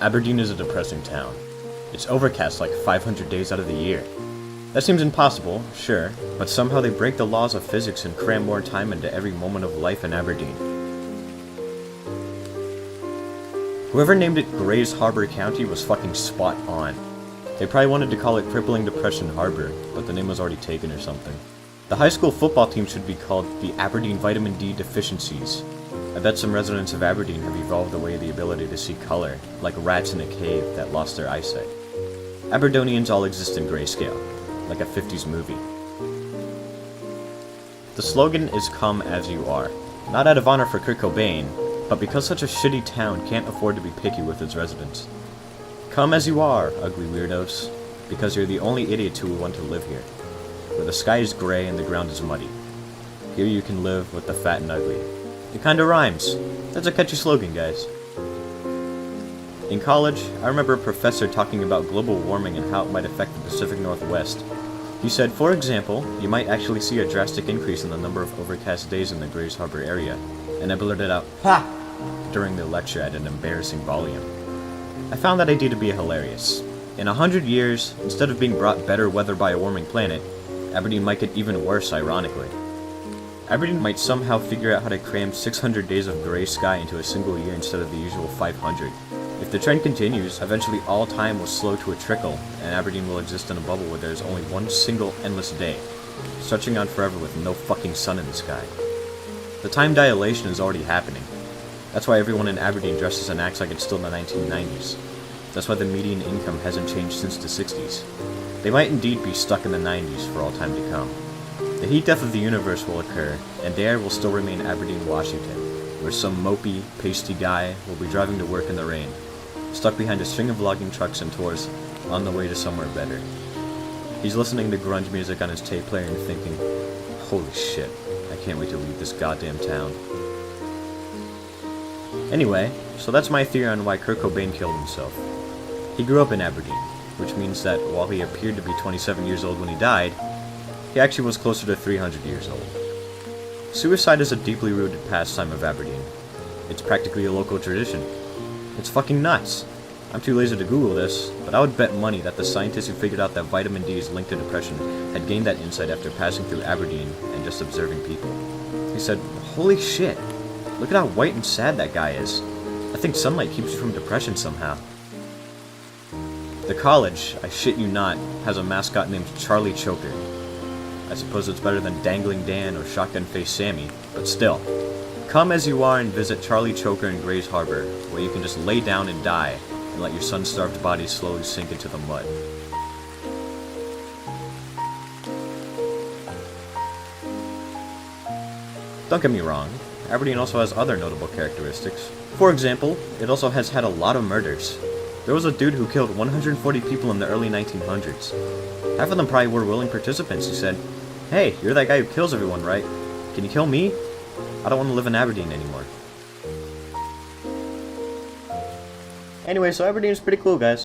Aberdeen is a depressing town. It's overcast like 500 days out of the year. That seems impossible, sure, but somehow they break the laws of physics and cram more time into every moment of life in Aberdeen. Whoever named it Grays Harbor County was fucking spot on. They probably wanted to call it Crippling Depression Harbor, but the name was already taken or something. The high school football team should be called the Aberdeen Vitamin D Deficiencies. I bet some residents of Aberdeen have evolved away the ability to see color, like rats in a cave that lost their eyesight. Aberdonians all exist in grayscale, like a 50s movie. The slogan is "Come as you are," not out of honor for Kurt Cobain, but because such a shitty town can't afford to be picky with its residents. Come as you are, ugly weirdos, because you're the only idiots who want to live here, where the sky is gray and the ground is muddy. Here you can live with the fat and ugly. It kinda rhymes. That's a catchy slogan, guys. In college, I remember a professor talking about global warming and how it might affect the Pacific Northwest. He said, for example, you might actually see a drastic increase in the number of overcast days in the Grays Harbor area, and I blurted out, "Ha!" during the lecture at an embarrassing volume. I found that idea to be hilarious. In 100 years, instead of being brought better weather by a warming planet, Aberdeen might get even worse, ironically. Aberdeen might somehow figure out how to cram 600 days of gray sky into a single year instead of the usual 500. If the trend continues, eventually all time will slow to a trickle, and Aberdeen will exist in a bubble where there is only one single endless day, stretching on forever with no fucking sun in the sky. The time dilation is already happening. That's why everyone in Aberdeen dresses and acts like it's still the 1990s. That's why the median income hasn't changed since the 60s. They might indeed be stuck in the 90s for all time to come. The heat death of the universe will occur, and there will still remain Aberdeen, Washington, where some mopey, pasty guy will be driving to work in the rain, stuck behind a string of logging trucks and tours, on the way to somewhere better. He's listening to grunge music on his tape player and thinking, holy shit, I can't wait to leave this goddamn town. Anyway, so that's my theory on why Kurt Cobain killed himself. He grew up in Aberdeen, which means that while he appeared to be 27 years old when he died, he actually was closer to 300 years old. Suicide is a deeply rooted pastime of Aberdeen. It's practically a local tradition. It's fucking nuts. I'm too lazy to Google this, but I would bet money that the scientists who figured out that vitamin D is linked to depression had gained that insight after passing through Aberdeen and just observing people. He said, holy shit, look at how white and sad that guy is. I think sunlight keeps you from depression somehow. The college, I shit you not, has a mascot named Charlie Choker. I suppose it's better than Dangling Dan or Shotgun Face Sammy, but still. Come as you are and visit Charlie Choker in Grays Harbor, where you can just lay down and die, and let your sun-starved body slowly sink into the mud. Don't get me wrong, Aberdeen also has other notable characteristics. For example, it also has had a lot of murders. There was a dude who killed 140 people in the early 1900s. Half of them probably were willing participants who said, hey, you're that guy who kills everyone, right? Can you kill me? I don't want to live in Aberdeen anymore. Anyway, so Aberdeen is pretty cool, guys.